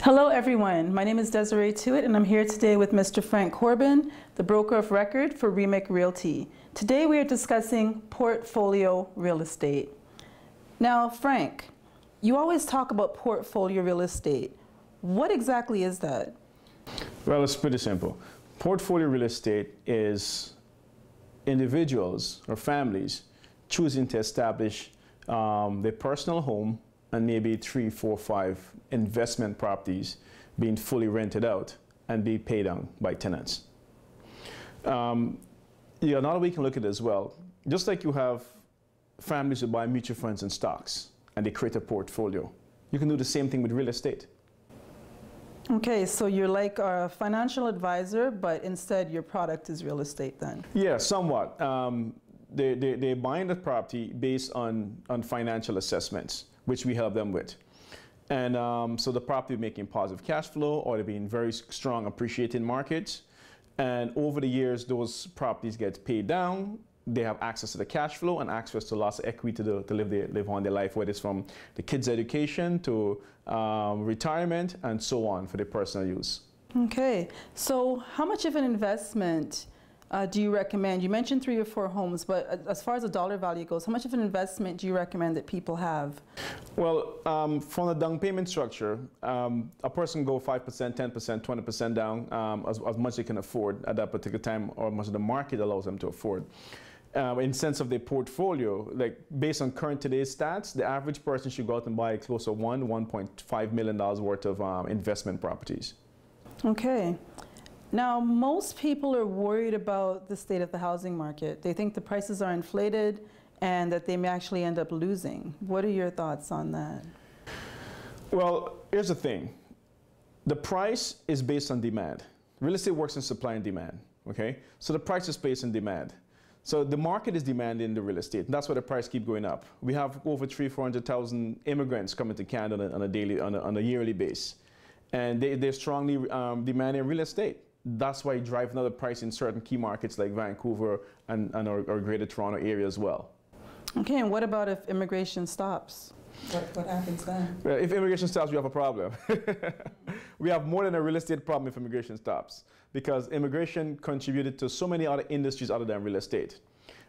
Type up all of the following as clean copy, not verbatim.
Hello everyone, my name is Desiree Tuitt and I'm here today with Mr. Frank Corbin, the broker of record for REMIC Realty. Today we are discussing portfolio real estate. Now Frank, you always talk about portfolio real estate. What exactly is that? Well, it's pretty simple. Portfolio real estate is individuals or families choosing to establish their personal home and maybe 3, 4, 5 investment properties being fully rented out and be paid on by tenants. Another way you can look at it as well, just like you have families who buy mutual funds and stocks and they create a portfolio, you can do the same thing with real estate. Okay, so you're like a financial advisor, but instead your product is real estate then? Yeah, somewhat. They're buying the property based on financial assessments, which we help them with. And so the property making positive cash flow, or they're being very strong appreciating markets. And over the years, those properties get paid down. They have access to the cash flow and access to lots of equity to live on their life, whether it's from the kids' education to retirement and so on for their personal use. Okay, so how much of an investment do you recommend? You mentioned 3 or 4 homes, but as far as the dollar value goes, how much of an investment do you recommend that people have? Well, from the down payment structure, a person can go 5%, 10%, 20% down, as much as they can afford at that particular time, or much of the market allows them to afford. In sense of their portfolio, like based on current today's stats, the average person should go out and buy close to $1.5 million worth of investment properties. Okay. Now, most people are worried about the state of the housing market. They think the prices are inflated and that they may actually end up losing. What are your thoughts on that? Well, here's the thing. The price is based on demand. Real estate works in supply and demand, okay? So the price is based on demand. So the market is demanding the real estate, and that's why the price keeps going up. We have over 300,000-400,000 immigrants coming to Canada on a yearly basis, and they're strongly demanding real estate. That's why it drives another price in certain key markets like Vancouver and our greater Toronto area as well. Okay, and what about if immigration stops? What happens then? Well, if immigration stops, we have a problem. We have more than a real estate problem if immigration stops, because immigration contributed to so many other industries other than real estate.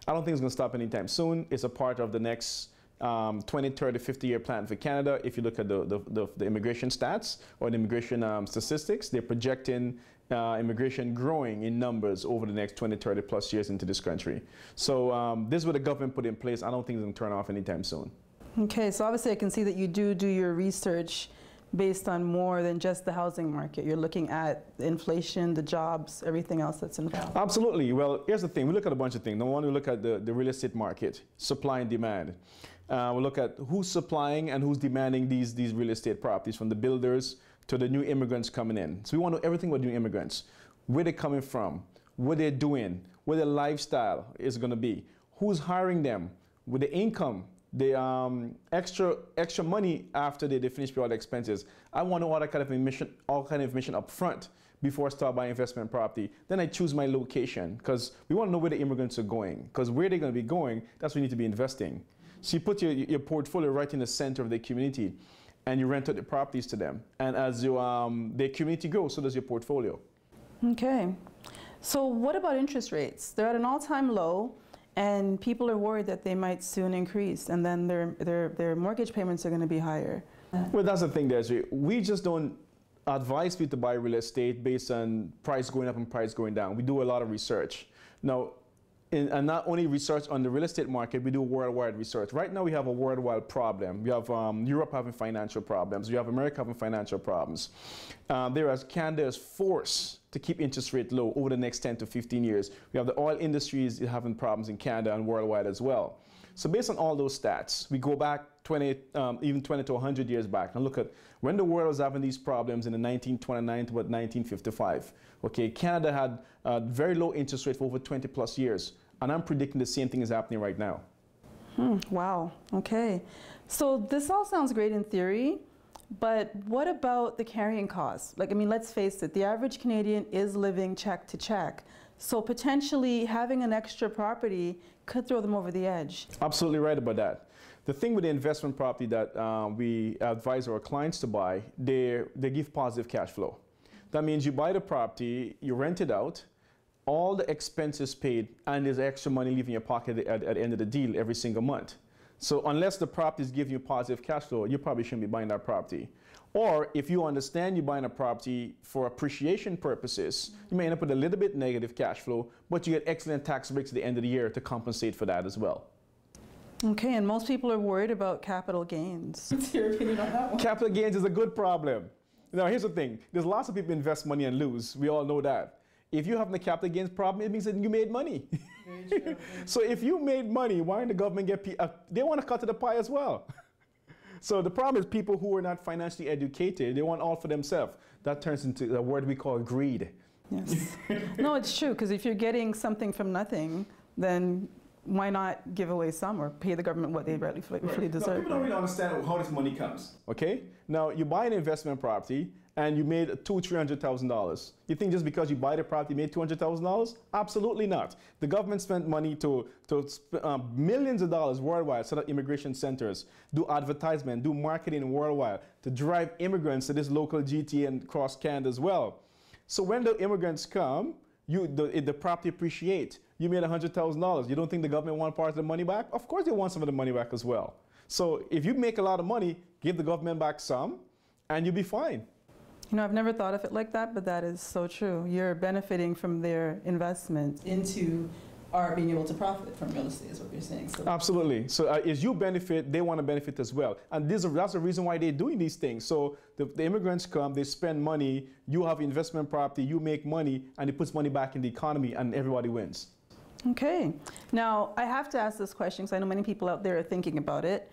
I don't think it's going to stop anytime soon. It's a part of the next 20, 30, 50-year plan for Canada. If you look at the immigration stats or the immigration statistics, they're projecting immigration growing in numbers over the next 20, 30 plus years into this country. So this is what the government put in place. I don't think it's going to turn off anytime soon. Okay, so obviously I can see that you do your research based on more than just the housing market. You're looking at the inflation, the jobs, everything else that's involved. Absolutely. Well, here's the thing. We look at a bunch of things. Number one, we look at the real estate market, supply and demand. We look at who's supplying and who's demanding these real estate properties, from the builders to the new immigrants coming in. So we want to know everything about new immigrants, where they're coming from, what they're doing, what their lifestyle is going to be, who's hiring them, with the income, the extra money after they finish paying all the expenses. I want to know all kind of information up front before I start buying investment property. Then I choose my location, because we want to know where the immigrants are going, because where they're going to be going, that's where you need to be investing. So you put your portfolio right in the center of the community, and you rent out the properties to them. And as their community grows, so does your portfolio. Okay. So what about interest rates? They're at an all-time low, and people are worried that they might soon increase, and then their mortgage payments are going to be higher. Well, that's the thing, Desiree. We just don't advise people to buy real estate based on price going up and price going down. We do a lot of research. Now, and not only research on the real estate market, we do worldwide research. Right now we have a worldwide problem. We have Europe having financial problems. We have America having financial problems. Whereas Canada is forced to keep interest rate low over the next 10 to 15 years. We have the oil industries having problems in Canada and worldwide as well. So based on all those stats, we go back even 20 to 100 years back and look at when the world was having these problems in the 1929 to about 1955. Okay, Canada had very low interest rate for over 20 plus years, and I'm predicting the same thing is happening right now. Wow, okay. So this all sounds great in theory, but what about the carrying costs? Like, I mean, let's face it, the average Canadian is living check to check. So potentially having an extra property could throw them over the edge. Absolutely right about that. The thing with the investment property that we advise our clients to buy, they give positive cash flow. That means you buy the property, you rent it out, all the expenses paid, and there's extra money leaving your pocket at the end of the deal every single month. So unless the property is giving you positive cash flow, you probably shouldn't be buying that property. Or if you understand you're buying a property for appreciation purposes, you may end up with a little bit negative cash flow, but you get excellent tax breaks at the end of the year to compensate for that as well. Okay, and most people are worried about capital gains. What's your opinion on that one? Capital gains is a good problem. Now, here's the thing. There's lots of people invest money and lose. We all know that. If you have the capital gains problem, it means that you made money. Very true. So if you made money, why didn't the government get they want to cut to the pie as well. So the problem is people who are not financially educated, they want all for themselves. That turns into a word we call greed. Yes. No, it's true, because if you're getting something from nothing, then why not give away some or pay the government what they rightfully deserve? No, people don't really understand how this money comes, okay? Now, you buy an investment property and you made $200,000, $300,000. You think just because you buy the property you made $200,000? Absolutely not. The government spent money to millions of dollars worldwide, set up immigration centers, do advertisement, do marketing worldwide to drive immigrants to this local GTA and cross Canada as well. So when the immigrants come, the property appreciate. You made $100,000. You don't think the government wants part of the money back? Of course they want some of the money back as well. So if you make a lot of money, give the government back some, and you'll be fine. You know, I've never thought of it like that, but that is so true. You're benefiting from their investment into our being able to profit from real estate, is what you're saying. So. Absolutely. So as you benefit, they want to benefit as well. And that's the reason why they're doing these things. So the immigrants come, they spend money, you have investment property, you make money, and it puts money back in the economy, and everybody wins. Okay. Now, I have to ask this question because I know many people out there are thinking about it.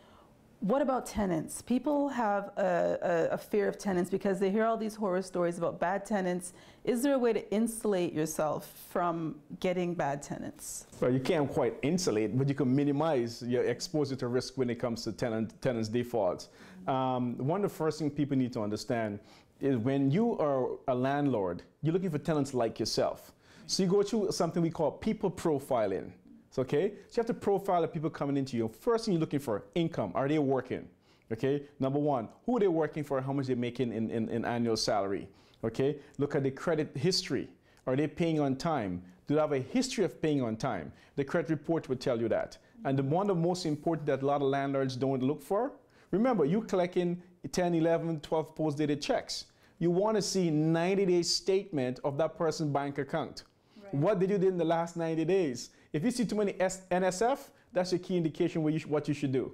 What about tenants? People have a fear of tenants because they hear all these horror stories about bad tenants. Is there a way to insulate yourself from getting bad tenants? Well, you can't quite insulate, but you can minimize your exposure to risk when it comes to tenants' defaults. One of the first things people need to understand is when you are a landlord, you're looking for tenants like yourself. So you go through something we call people profiling. Okay, so you have to profile the people coming into you. First thing you're looking for, income. Are they working? Okay, number one, who are they working for, how much they're making in annual salary? Okay, look at the credit history. Are they paying on time? Do they have a history of paying on time? The credit report will tell you that. And one of the most important that a lot of landlords don't look for, remember, you're collecting 10, 11, 12 post-dated checks. You want to see 90-day statement of that person's bank account. Right. What did you do in the last 90 days? If you see too many NSF, that's your key indication what you should do.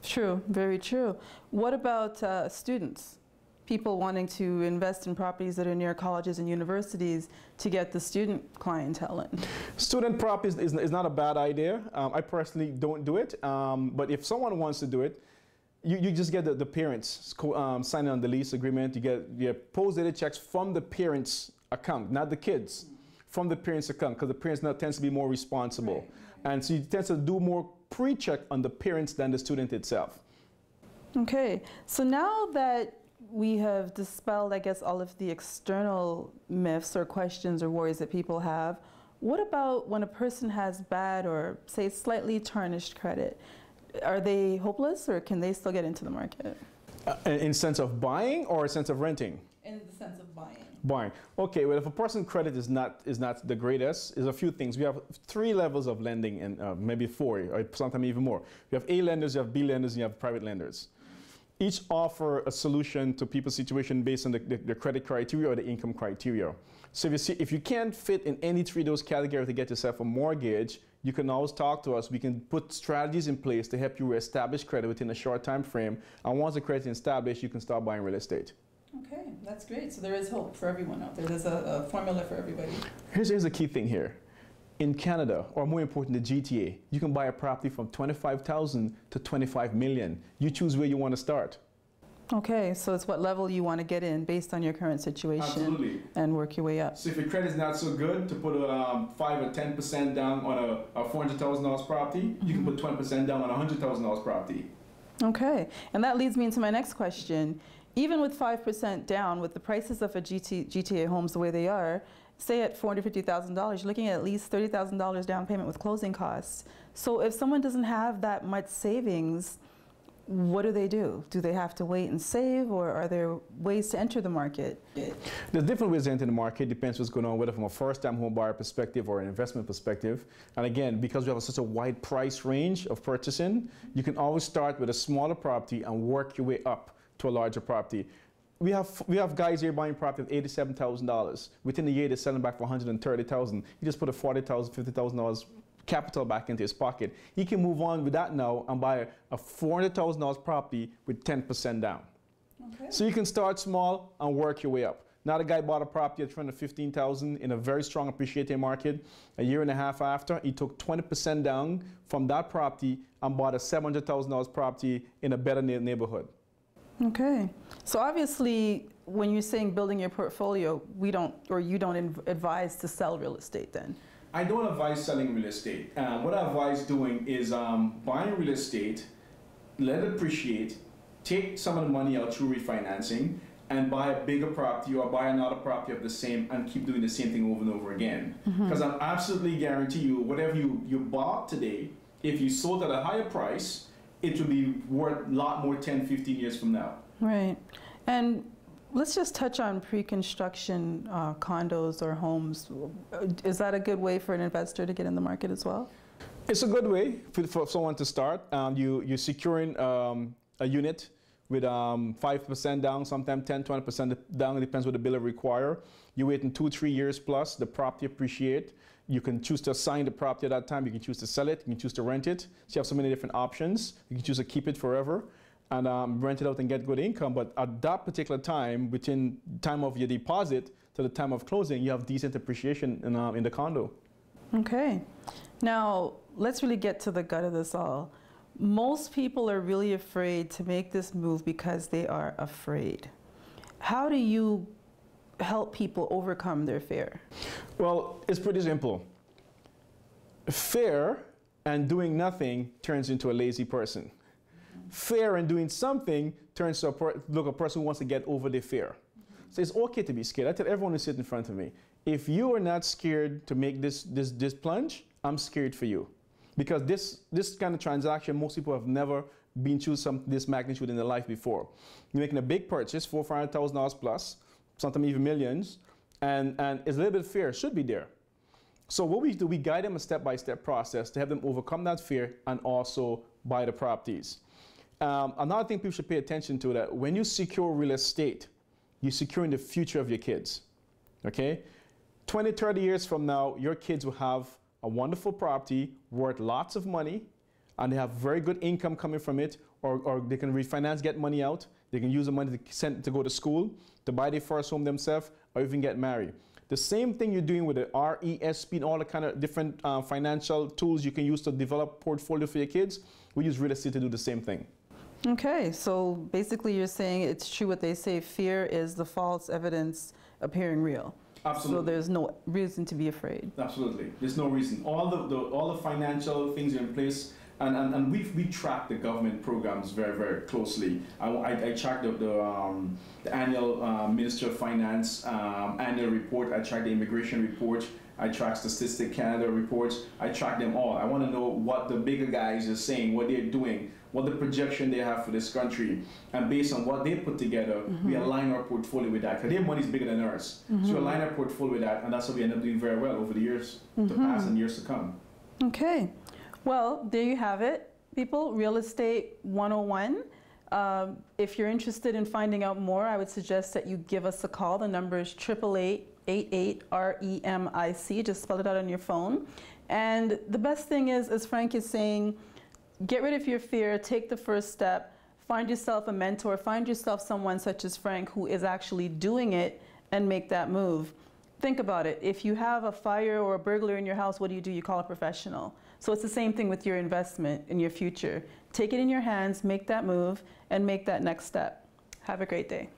True, very true. What about students? People wanting to invest in properties that are near colleges and universities to get the student clientele in. Student properties is not a bad idea. I personally don't do it, but if someone wants to do it, you just get the parents signing on the lease agreement. You get your post-dated checks from the parents' account, not the kids. From the parents' account, because the parents now tends to be more responsible. Right. And so you tend to do more pre-check on the parents than the student itself. Okay, so now that we have dispelled, I guess, all of the external myths or questions or worries that people have, what about when a person has bad or, say, slightly tarnished credit? Are they hopeless, or can they still get into the market? In sense of buying or in sense of renting? In the sense of buying. Buying. Okay, well, if a person's credit is not the greatest, there's a few things. We have 3 levels of lending, and maybe 4, or sometimes even more. You have A lenders, you have B lenders, and you have private lenders. Each offer a solution to people's situation based on the credit criteria or the income criteria. So if you can't fit in any 3 of those categories to get yourself a mortgage, you can always talk to us. We can put strategies in place to help you establish credit within a short time frame. And once the credit is established, you can start buying real estate. Okay, that's great. So there is hope for everyone out there. There's a formula for everybody. Here's the key thing here. In Canada, or more important, the GTA, you can buy a property from $25,000 to $25 million. You choose where you want to start. Okay, so it's what level you want to get in based on your current situation. Absolutely. And work your way up. So if your credit's not so good, to put a 5 or 10% down on a $400,000 property, you can put 20% down on a $100,000 property. Okay, and that leads me into my next question. Even with 5% down, with the prices of a GTA homes the way they are, say at $450,000, you're looking at least $30,000 down payment with closing costs. So if someone doesn't have that much savings, what do they do? Do they have to wait and save, or are there ways to enter the market? There's different ways to enter the market. Depends what's going on, whether from a first-time home buyer perspective or an investment perspective. And again, because we have such a wide price range of purchasing, you can always start with a smaller property and work your way up to a larger property. We have guys here buying property at $87,000. Within a year, they're selling back for $130,000. He just put a $40,000, $50,000 capital back into his pocket. He can move on with that now and buy a $400,000 property with 10% down. Okay. So you can start small and work your way up. Now the guy bought a property at $315,000 in a very strong appreciating market. A year and a half after, he took 20% down from that property and bought a $700,000 property in a better neighborhood. Okay. So obviously, when you're saying building your portfolio, you don't advise to sell real estate then? I don't advise selling real estate. What I advise doing is buying real estate, let it appreciate, take some of the money out through refinancing, and buy a bigger property or buy another property of the same and keep doing the same thing over and over again. Because I absolutely guarantee you, whatever you bought today, if you sold at a higher price, it will be worth a lot more 10, 15 years from now. Right. And let's just touch on pre-construction condos or homes. Is that a good way for an investor to get in the market as well? It's a good way for someone to start. You're securing a unit with 5% down, sometimes 10, 20% down. It depends what the builder require. You wait in 2-3 years plus, the property appreciate. You can choose to assign the property at that time. You can choose to sell it. You can choose to rent it. So you have so many different options. You can choose to keep it forever and rent it out and get good income. But at that particular time, between time of your deposit to the time of closing, you have decent appreciation in the condo. Okay. Now, let's really get to the gut of this all. Most people are really afraid to make this move because they are afraid. How do you help people overcome their fear? Well, it's pretty simple. Fear and doing nothing turns into a lazy person. Fear and doing something turns to a person who wants to get over their fear. So it's okay to be scared. I tell everyone who sits in front of me, if you are not scared to make this plunge, I'm scared for you. Because this kind of transaction, most people have never been through this magnitude in their life before. You're making a big purchase, $400,000 or $500,000 plus, sometimes even millions, and it's a little bit of fear, should be there. So what we do, we guide them a step-by-step process to help them overcome that fear and also buy the properties. Another thing people should pay attention to, that when you secure real estate, you're securing the future of your kids, okay? 20, 30 years from now, your kids will have a wonderful property worth lots of money, and they have very good income coming from it, or they can refinance, get money out. They can use the money to go to school, to buy their first home themselves, or even get married. The same thing you're doing with the RESP and all the kind of different financial tools you can use to develop portfolio for your kids, we use real estate to do the same thing. Okay, so basically you're saying it's true what they say, fear is the false evidence appearing real. Absolutely. So there's no reason to be afraid. Absolutely, there's no reason. All the financial things are in place, and we track the government programs very, very closely. I track the annual Minister of Finance annual report. I track the immigration report. I track Statistic Canada reports. I track them all. I want to know what the bigger guys are saying, what they're doing, what the projection they have for this country. And based on what they put together, we align our portfolio with that. Because their money is bigger than ours. So we align our portfolio with that, and that's what we end up doing very well over the years to pass and years to come. Okay. Well, there you have it, people. Real Estate 101. If you're interested in finding out more, I would suggest that you give us a call. The number is 888-REMIC. Just spell it out on your phone. And the best thing is, as Frank is saying, get rid of your fear, take the first step, find yourself a mentor, find yourself someone such as Frank who is actually doing it, and make that move. Think about it. If you have a fire or a burglar in your house, what do? You call a professional. So it's the same thing with your investment in your future. Take it in your hands, make that move, and make that next step. Have a great day.